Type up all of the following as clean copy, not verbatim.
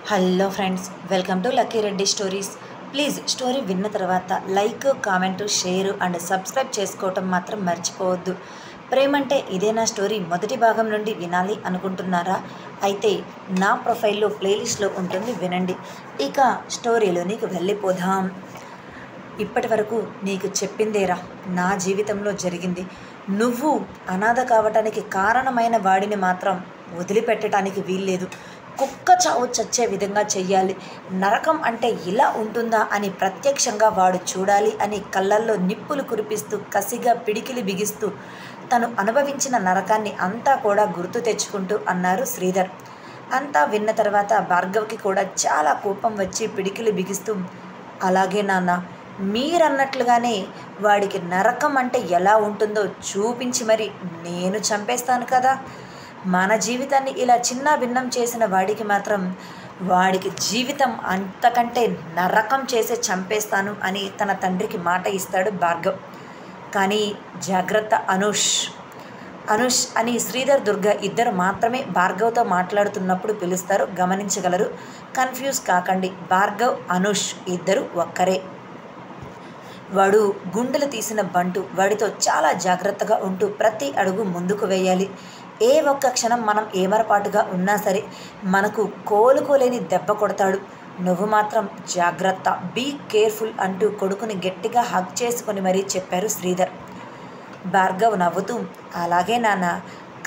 Hello friends, welcome to lucky Reddy stories. Please story విన్న తర్వాత like, comment, share and subscribe చేసుకోవటం మాత్రం మర్చిపోవద్దు. ప్రేమంటే ఇదేనా స్టోరీ మొదటి భాగం నుండి వినాలి అనుకుంటున్నారా? అయితే నా ప్రొఫైల్లో ప్లేలిస్ట్లో ఉంటుంది, వినండి. ఇక స్టోరీలోనికి వెళ్ళిపోదాం. ఇప్పటి వరకు నీకు చెప్పిందేరా నా జీవితంలో జరిగింది. నువ్వు అనాథ కావటానికి కారణమైన వాడిని మాత్రం వదిలిపెట్టడానికి వీల్లేదు. కుక్క చావు చచ్చే విధంగా చెయ్యాలి. నరకం అంటే ఇలా ఉంటుందా అని ప్రత్యక్షంగా వాడు చూడాలి అని కళ్ళల్లో నిప్పులు కురిపిస్తూ కసిగా పిడికిలి బిగిస్తూ తను అనుభవించిన నరకాన్ని అంతా కూడా గుర్తు తెచ్చుకుంటూ అన్నారు శ్రీధర్. అంతా విన్న తర్వాత భార్గవ్కి కూడా చాలా కోపం వచ్చి పిడికిలి బిగిస్తూ, అలాగే నాన్న, మీరన్నట్లుగానే వాడికి నరకం అంటే ఎలా ఉంటుందో చూపించి మరి నేను చంపేస్తాను కదా. మన జీవితాన్ని ఇలా చిన్న భిన్నం చేసిన వాడికి మాత్రం వాడికి జీవితం అంతకంటే నరకం చేసే చంపేస్తాను అని తన తండ్రికి మాట ఇస్తాడు భార్గవ్. కానీ జాగ్రత్త అనూష్ అని శ్రీధర్, దుర్గ ఇద్దరు మాత్రమే భార్గవ్తో మాట్లాడుతున్నప్పుడు పిలుస్తారు, గమనించగలరు. కన్ఫ్యూజ్ కాకండి, భార్గవ్, అనూష్ ఇద్దరు ఒక్కరే. వాడు గుండెలు తీసిన బంటు. వాడితో చాలా జాగ్రత్తగా ఉంటూ ప్రతి అడుగు ముందుకు వేయాలి. ఏ ఒక్క క్షణం మనం ఏమరపాటుగా ఉన్నా సరే మనకు కోలుకోలేని దెబ్బ కొడతాడు. నువ్వు మాత్రం జాగ్రత్త, బీ కేర్ఫుల్ అంటూ కొడుకుని గట్టిగా హగ్ చేసుకొని మరీ చెప్పారు శ్రీధర్. భార్గవ్ నవ్వుతూ, అలాగే నాన్న,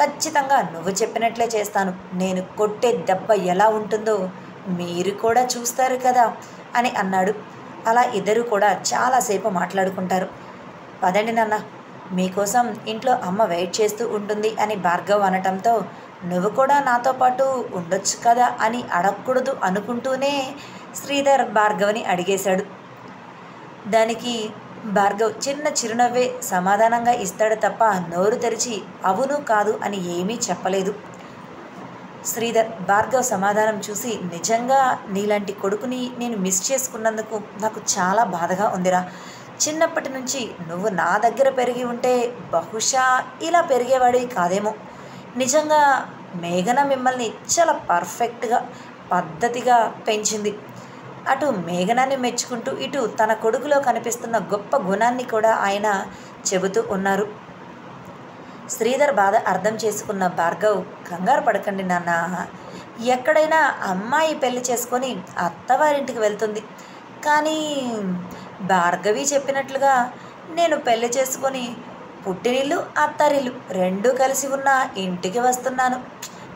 ఖచ్చితంగా నువ్వు చెప్పినట్లే చేస్తాను. నేను కొట్టే దెబ్బ ఎలా ఉంటుందో మీరు కూడా చూస్తారు కదా అని అన్నాడు. అలా ఇద్దరు కూడా చాలాసేపు మాట్లాడుకుంటారు. పదండి నాన్న, మీకోసం ఇంట్లో అమ్మ వెయిట్ చేస్తూ ఉంటుంది అని భార్గవ్ అనటంతో, నువ్వు కూడా నాతో పాటు ఉండొచ్చు కదా అని అడగకూడదు అనుకుంటూనే శ్రీధర్ భార్గవ్ని అడిగేశాడు. దానికి భార్గవ్ చిన్న చిరునవ్వే సమాధానంగా ఇస్తాడు తప్ప నోరు తెరిచి అవును కాదు అని ఏమీ చెప్పలేదు. శ్రీధర్ భార్గవ్ సమాధానం చూసి, నిజంగా నీలాంటి కొడుకుని నేను మిస్ చేసుకున్నందుకు నాకు చాలా బాధగా ఉందిరా. చిన్నప్పటి నుంచి నువ్వు నా దగ్గర పెరిగి ఉంటే బహుశా ఇలా పెరిగేవాడివి కాదేమో. నిజంగా మేఘన మిమ్మల్ని చాలా పర్ఫెక్ట్గా, పద్ధతిగా పెంచింది. అటు మేఘనాన్ని మెచ్చుకుంటూ ఇటు తన కొడుకులో కనిపిస్తున్న గొప్ప గుణాన్ని కూడా ఆయన చెబుతూ ఉన్నారు. శ్రీధర్ బాధ అర్థం చేసుకున్న భార్గవ్, కంగారు పడకండి నాన్న, ఎక్కడైనా అమ్మాయి పెళ్లి చేసుకొని అత్తవారింటికి వెళ్తుంది. కానీ భార్గవి చెప్పినట్లుగా నేను పెళ్లి చేసుకొని పుట్టినిల్లు, అత్తారిల్లు రెండూ కలిసి ఉన్న ఇంటికి వస్తున్నాను.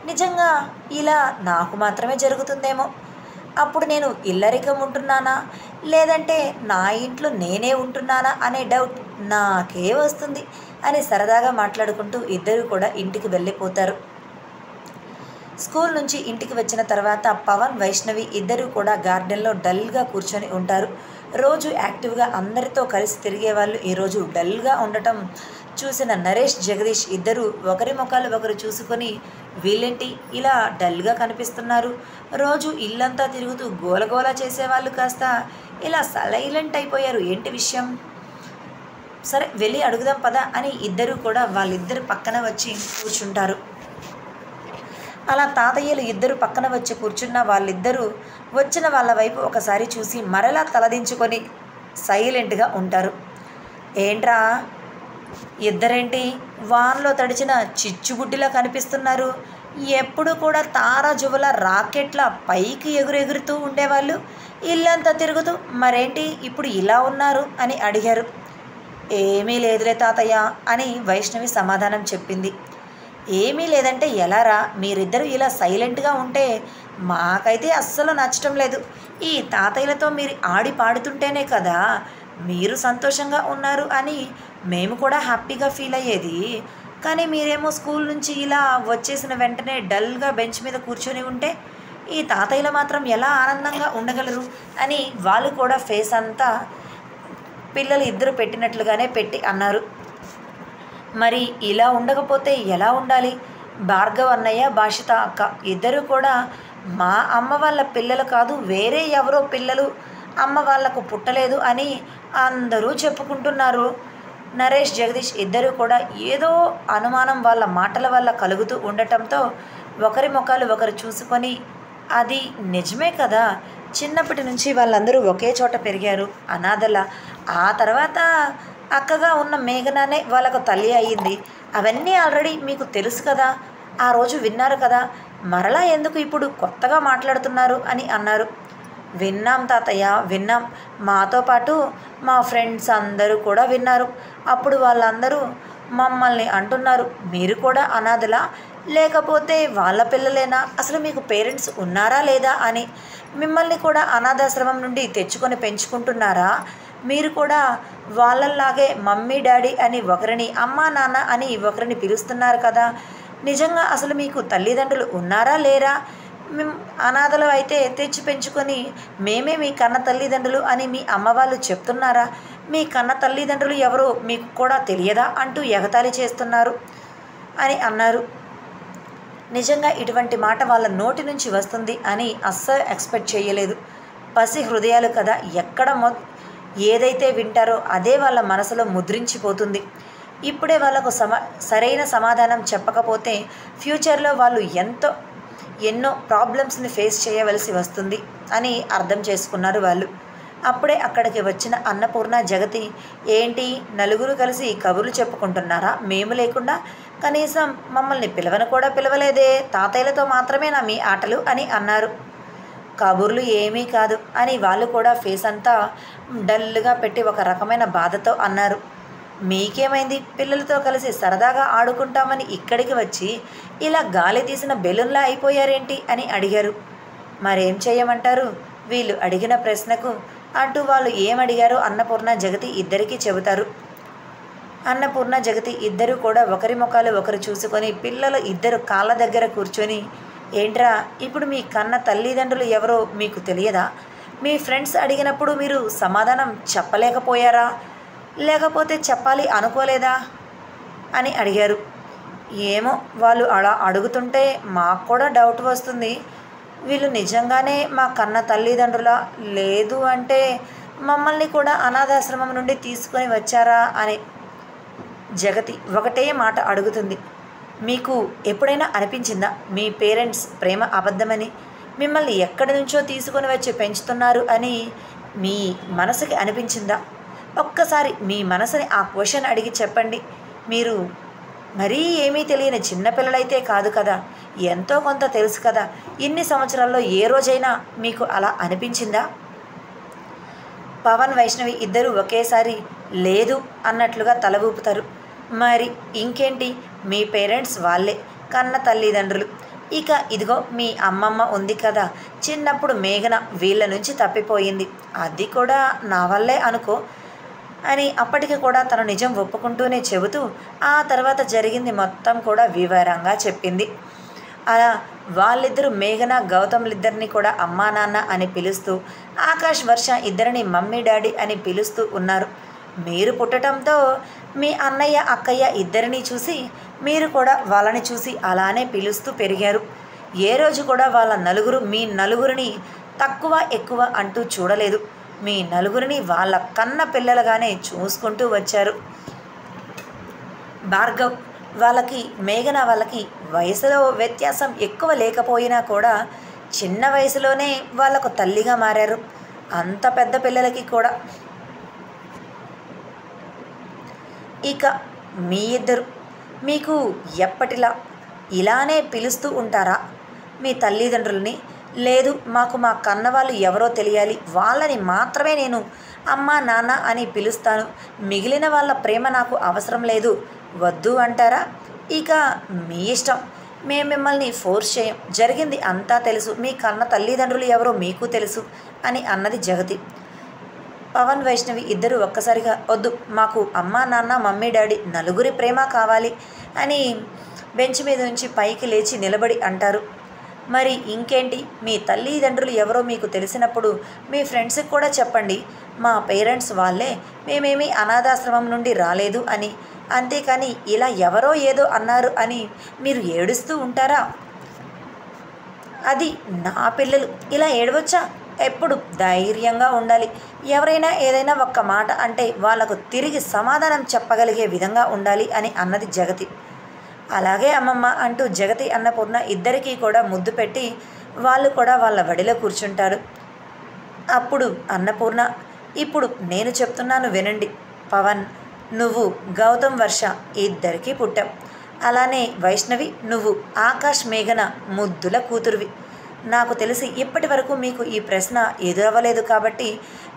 నిజంగా ఇలా నాకు మాత్రమే జరుగుతుందేమో. అప్పుడు నేను ఇల్లరికం ఉంటున్నానా, లేదంటే నా ఇంట్లో నేనే ఉంటున్నానా అనే డౌట్ నాకే వస్తుంది అని సరదాగా మాట్లాడుకుంటూ ఇద్దరు కూడా ఇంటికి వెళ్ళిపోతారు. స్కూల్ నుంచి ఇంటికి వచ్చిన తర్వాత పవన్, వైష్ణవి ఇద్దరు కూడా గార్డెన్లో డల్గా కూర్చొని ఉంటారు. రోజు యాక్టివ్గా అందరితో కలిసి తిరిగే వాళ్ళు ఈరోజు డల్గా ఉండటం చూసిన నరేష్, జగదీష్ ఇద్దరు ఒకరి ముఖాలు ఒకరు చూసుకొని, వీళ్ళేంటి ఇలా డల్గా కనిపిస్తున్నారు, రోజు ఇల్లంతా తిరుగుతూ గోలగోల చేసేవాళ్ళు కాస్త ఇలా సైలెంట్ అయిపోయారు, ఏంటి విషయం? సరే వెళ్ళి అడుగుదాం పదా అని ఇద్దరు కూడా వాళ్ళిద్దరు పక్కన వచ్చి కూర్చుంటారు. అలా తాతయ్యలు ఇద్దరు పక్కన వచ్చి కూర్చున్న వాళ్ళిద్దరూ వచ్చిన వాళ్ళ వైపు ఒకసారి చూసి మరలా తలదించుకొని సైలెంట్గా ఉంటారు. ఏంట్రా ఇద్దరేంటి వాన్లో తడిచిన చిచ్చుబుడ్డిలా కనిపిస్తున్నారు? ఎప్పుడు కూడా తారాజువల రాకెట్ల పైకి ఎగురెగురుతూ ఉండేవాళ్ళు, ఇల్లంతా తిరుగుతూ మరేంటి ఇప్పుడు ఇలా ఉన్నారు అని అడిగారు. ఏమీ లేదులే తాతయ్య అని వైష్ణవి సమాధానం చెప్పింది. ఏమీ లేదంటే ఎలారా, మీరిద్దరూ ఇలా సైలెంట్గా ఉంటే మాకైతే అస్సలు నచ్చటం లేదు. ఈ తాతయ్యలతో మీరు ఆడి పాడుతుంటేనే కదా మీరు సంతోషంగా ఉన్నారు అని మేము కూడా హ్యాపీగా ఫీల్ అయ్యేది. కానీ మీరేమో స్కూల్ నుంచి ఇలా వచ్చేసిన వెంటనే డల్గా బెంచ్ మీద కూర్చొని ఉంటే ఈ తాతయ్యలు మాత్రం ఎలా ఆనందంగా ఉండగలరు అని వాళ్ళు కూడా ఫేస్ అంతా పిల్లలు ఇద్దరు పెట్టినట్లుగానే పెట్టి అన్నారు. మరి ఇలా ఉండకపోతే ఎలా ఉండాలి? భార్గవ్ అన్నయ్య, భాషిత అక్క ఇద్దరు కూడా మా అమ్మ వాళ్ళ పిల్లలు కాదు, వేరే ఎవరో పిల్లలు అమ్మ వాళ్లకు పుట్టలేదు అని అందరూ చెప్పుకుంటున్నారు. నరేష్, జగదీష్ ఇద్దరు కూడా ఏదో అనుమానం వాళ్ళ మాటల వల్ల కలుగుతూ ఉండటంతో ఒకరి ముఖాలు ఒకరు చూసుకొని, అది నిజమే కదా. చిన్నప్పటి నుంచి వాళ్ళందరూ ఒకే చోట పెరిగారు అనాథల. ఆ తర్వాత అక్కగా ఉన్న మేఘనానే వాళ్ళకు తల్లి అయ్యింది. అవన్నీ ఆల్రెడీ మీకు తెలుసు కదా, ఆ రోజు విన్నారు కదా, మరలా ఎందుకు ఇప్పుడు కొత్తగా మాట్లాడుతున్నారు అని అన్నారు. విన్నాం తాతయ్య, విన్నాం. మాతో పాటు మా ఫ్రెండ్స్ అందరూ కూడా విన్నారు. అప్పుడు వాళ్ళందరూ మమ్మల్ని అంటున్నారు, మీరు కూడా అనాథలా, లేకపోతే వాళ్ళ పిల్లలేనా, అసలు మీకు పేరెంట్స్ ఉన్నారా లేదా అని. మిమ్మల్ని కూడా అనాథాశ్రమం నుండి తెచ్చుకొని పెంచుకుంటున్నారా, మీరు కూడా వాళ్ళలాగే మమ్మీ డాడీ అని ఒకరిని, అమ్మా నాన్న అని ఒకరిని పిలుస్తున్నారు కదా, నిజంగా అసలు మీకు తల్లిదండ్రులు ఉన్నారా లేరా, మేము అనాథలు అయితే తెచ్చి పెంచుకొని మేమే మీ కన్న తల్లిదండ్రులు అని మీ అమ్మ వాళ్ళు చెప్తున్నారా, మీ కన్న తల్లిదండ్రులు ఎవరో మీకు కూడా తెలియదా అంటూ ఎగతాళి చేస్తున్నారు అని అన్నారు. నిజంగా ఇటువంటి మాట వాళ్ళ నోటి నుంచి వస్తుంది అని అస్సలు ఎక్స్పెక్ట్ చేయలేదు. పసి హృదయాలు కదా, ఎక్కడ ఏదైతే వింటారో అదే వాళ్ళ మనసులో ముద్రించిపోతుంది. ఇప్పుడే వాళ్ళకు సరైన సమాధానం చెప్పకపోతే ఫ్యూచర్లో వాళ్ళు ఎన్నో ప్రాబ్లమ్స్ని ఫేస్ చేయవలసి వస్తుంది అని అర్థం చేసుకున్నారు వాళ్ళు. అప్పుడే అక్కడికి వచ్చిన అన్నపూర్ణ, జగతి, ఏంటి నలుగురు కలిసి కబుర్లు చెప్పుకుంటున్నారా, మేము లేకుండా, కనీసం మమ్మల్ని పిలవను కూడా పిలవలేదే, తాతయ్యలతో మాత్రమేనా మీ ఆటలు అని అన్నారు. కబుర్లు ఏమీ కాదు అని వాళ్ళు కూడా ఫేస్ అంతా డల్గా పెట్టి ఒక రకమైన బాధతో అన్నారు. మీకేమైంది, పిల్లలతో కలిసి సరదాగా ఆడుకుంటామని ఇక్కడికి వచ్చి ఇలా గాలి తీసిన బెలూన్లా అయిపోయారేంటి అని అడిగారు. మరేం చేయమంటారు, వీళ్ళు అడిగిన ప్రశ్నకు అంటూ వాళ్ళు ఏమడిగారో అన్నపూర్ణ, జగతి ఇద్దరికీ చెబుతారు. అన్నపూర్ణ, జగతి ఇద్దరు కూడా ఒకరి ముఖాలు ఒకరు చూసుకొని పిల్లలు ఇద్దరు కాళ్ళ దగ్గర కూర్చొని, ఏంట్రా ఇప్పుడు మీ కన్న తల్లిదండ్రులు ఎవరో మీకు తెలియదా, మీ ఫ్రెండ్స్ అడిగినప్పుడు మీరు సమాధానం చెప్పలేకపోయారా, లేకపోతే చెప్పాలి అనుకోలేదా అని అడిగారు. ఏమో, వాళ్ళు అలా అడుగుతుంటే మాకు కూడా డౌట్ వస్తుంది, వీళ్ళు నిజంగానే మా కన్న తల్లిదండ్రులా, లేదు అంటే మమ్మల్ని కూడా అనాథాశ్రమం నుండి తీసుకొని వచ్చారా అని. జగతి ఒకటే మాట అడుగుతుంది, మీకు ఎప్పుడైనా అనిపించిందా మీ పేరెంట్స్ ప్రేమ అబద్ధమని, మిమ్మల్ని ఎక్కడి నుంచో తీసుకొని వచ్చి పెంచుతున్నారు అని మీ మనసుకి అనిపించిందా? ఒక్కసారి మీ మనసుని ఆ క్వశ్చన్ అడిగి చెప్పండి. మీరు మరీ ఏమీ తెలియని చిన్నపిల్లలైతే కాదు కదా, ఎంతో కొంత తెలుసు కదా, ఇన్ని సంవత్సరాల్లో ఏ రోజైనా మీకు అలా అనిపించిందా? పవన్, వైష్ణవి ఇద్దరు ఒకేసారి లేదు అన్నట్లుగా తల ఊపుతారు. మరి ఇంకేంటి, మీ పేరెంట్స్ వాళ్ళే, కన్న తల్లిదండ్రులు. ఇక ఇదిగో మీ అమ్మమ్మ ఉంది కదా, చిన్నప్పుడు మేఘన వీళ్ళ నుంచి తప్పిపోయింది, అది కూడా నా వల్లే అనుకో అని అప్పటికి కూడా తను నిజం ఒప్పుకుంటూనే చెబుతూ ఆ తర్వాత జరిగింది మొత్తం కూడా వివరంగా చెప్పింది. అలా వాళ్ళిద్దరూ మేఘన, గౌతమ్లిద్దరిని కూడా అమ్మా నాన్న అని పిలుస్తూ, ఆకాష్, వర్ష ఇద్దరిని మమ్మీ డాడీ అని పిలుస్తూ ఉన్నారు. మీరు పుట్టడంతో మీ అన్నయ్య, అక్కయ్య ఇద్దరిని చూసి మీరు కూడా వాళ్ళని చూసి అలానే పిలుస్తూ పెరిగారు. ఏ రోజు కూడా వాళ్ళ నలుగురు మీ నలుగురిని తక్కువ ఎక్కువ అంటూ చూడలేదు. మీ నలుగురిని వాళ్ళ కన్న పిల్లలుగానే చూసుకుంటూ వచ్చారు. భార్గవ్ వాళ్ళకి, మేఘన వాళ్ళకి వయసులో వ్యత్యాసం ఎక్కువ లేకపోయినా కూడా చిన్న వయసులోనే వాళ్ళకు తల్లిగా మారారు, అంత పెద్ద పిల్లలకి కూడా. ఇక మీ ఇద్దరు మీకు ఎప్పటిలా ఇలానే పిలుస్తూ ఉంటారా మీ తల్లిదండ్రులని? లేదు, మాకు మా కన్నవాళ్ళు ఎవరో తెలియాలి, వాళ్ళని మాత్రమే నేను అమ్మ నాన్న అని పిలుస్తాను, మిగిలిన వాళ్ళ ప్రేమ నాకు అవసరం లేదు, వద్దు అంటారా? ఇక మీ ఇష్టం, మేము మిమ్మల్ని ఫోర్స్ చేయం, జరిగింది అంతా తెలుసు, మీ కన్న తల్లిదండ్రులు ఎవరో మీకు తెలుసు అని అన్నది జగతి. పవన్, వైష్ణవి ఇద్దరు ఒక్కసారిగా వద్దు, మాకు అమ్మ నాన్న మమ్మీ డాడీ నలుగురి ప్రేమ కావాలి అని బెంచ్ మీద నుంచి పైకి లేచి నిలబడి అంటారు. మరి ఇంకేంటి, మీ తల్లిదండ్రులు ఎవరో మీకు తెలిసినప్పుడు మీ ఫ్రెండ్స్కి కూడా చెప్పండి, మా పేరెంట్స్ వాళ్ళే, మేమేమీ అనాథాశ్రమం నుండి రాలేదు అని. అంతేకాని ఇలా ఎవరో ఏదో అన్నారు అని మీరు ఏడుస్తూ ఉంటారా? అది నా పిల్లలు, ఇలా ఏడవచ్చా? ఎప్పుడు ధైర్యంగా ఉండాలి, ఎవరైనా ఏదైనా ఒక్క మాట అంటే వాళ్లకు తిరిగి సమాధానం చెప్పగలిగే విధంగా ఉండాలి అని అన్నది జగతి. అలాగే అమ్మమ్మ అంటూ జగతి, అన్నపూర్ణ ఇద్దరికీ కూడా ముద్దు పెట్టి వాళ్ళు కూడా వాళ్ళ వడిలో కూర్చుంటారు. అప్పుడు అన్నపూర్ణ, ఇప్పుడు నేను చెప్తున్నాను వినండి. పవన్, నువ్వు గౌతమ్ వర్ష ఇద్దరికీ పుట్టావు. అలానే వైష్ణవి, నువ్వు ఆకాష్ మేఘన ముద్దుల కూతురువి. నాకు తెలిసి ఇప్పటి వరకు మీకు ఈ ప్రశ్న ఎదురవ్వలేదు కాబట్టి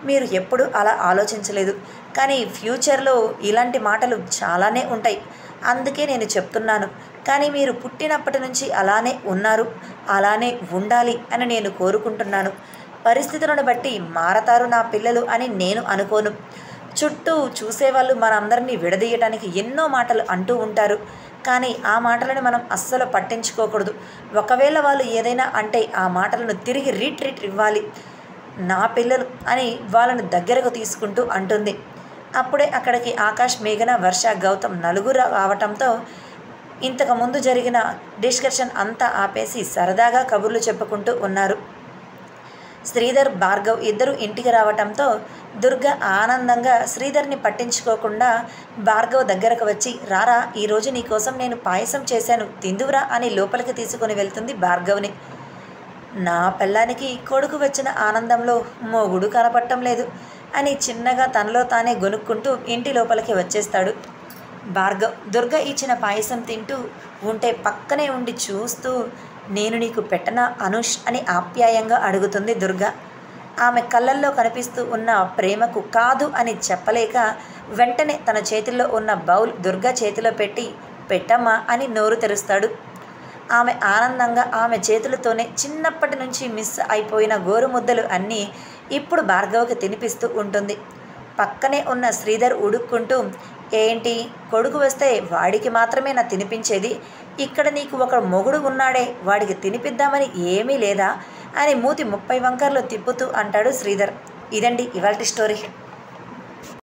మీరు ఎప్పుడు అలా ఆలోచించలేదు. కానీ ఫ్యూచర్లో ఇలాంటి మాటలు చాలానే ఉంటాయి. అందుకే నేను చెప్తున్నాను. కానీ మీరు పుట్టినప్పటి నుంచి అలానే ఉన్నారు, అలానే ఉండాలి అని నేను కోరుకుంటున్నాను. పరిస్థితులను బట్టి మారతారు నా పిల్లలు అని నేను అనుకోను. చుట్టూ చూసేవాళ్ళు మనందరినీ విడదీయటానికి ఎన్నో మాటలు అంటూ ఉంటారు. కానీ ఆ మాటలను మనం అస్సలు పట్టించుకోకూడదు. ఒకవేళ వాళ్ళు ఏదైనా అంటే ఆ మాటలను తిరిగి రీట్రీట్ ఇవ్వాలి. నా పిల్లలు అని వాళ్ళను దగ్గరకు తీసుకుంటూ అంటుంది. అప్పుడే అక్కడికి ఆకాష్, మేఘన, వర్ష, గౌతమ్ నలుగురు రావటంతో ఇంతకుముందు జరిగిన డిస్కషన్ అంతా ఆపేసి సరదాగా కబుర్లు చెప్పుకుంటూ ఉన్నారు. శ్రీధర్, భార్గవ్ ఇద్దరు ఇంటికి రావటంతో దుర్గ ఆనందంగా శ్రీధర్ని పట్టించుకోకుండా భార్గవ్ దగ్గరకు వచ్చి, రారా, ఈరోజు నీకోసం నేను పాయసం చేశాను, తిందువురా అని లోపలికి తీసుకొని వెళ్తుంది భార్గవ్ని. నా పిల్లానికి కొడుకు వచ్చిన ఆనందంలో మొగుడు కనపడటం లేదు అని చిన్నగా తనలో తానే గొనుక్కుంటూ ఇంటి లోపలికి వచ్చేస్తాడు భార్గవ్. దుర్గ ఇచ్చిన పాయసం తింటూ ఉంటే పక్కనే ఉండి చూస్తూ, నేను నీకు పెట్టనా అనుష్ అని ఆప్యాయంగా అడుగుతుంది దుర్గ. ఆమె కళ్ళల్లో కనిపిస్తూ ఉన్న ప్రేమకు కాదు అని చెప్పలేక వెంటనే తన చేతిలో ఉన్న బౌల్ దుర్గ చేతిలో పెట్టి, పెట్టమ్మా అని నోరు తెరుస్తాడు. ఆమె ఆనందంగా ఆమె చేతులతోనే చిన్నప్పటి నుంచి మిస్ అయిపోయిన గోరుముద్దలు అన్నీ ఇప్పుడు భార్గవ్కి తినిపిస్తూ ఉంటుంది. పక్కనే ఉన్న శ్రీధర్ ఉడుక్కుంటూ, ఏంటి కొడుకు వస్తే వాడికి మాత్రమే నా తినిపించేది, ఇక్కడ నీకు ఒక మొగుడు ఉన్నాడే, వాడికి తినిపిద్దామని ఏమీ లేదా అని మూతి 30 వంకర్లు తిప్పుతూ అంటాడు శ్రీధర్. ఇదండి ఇవాల్టి స్టోరీ.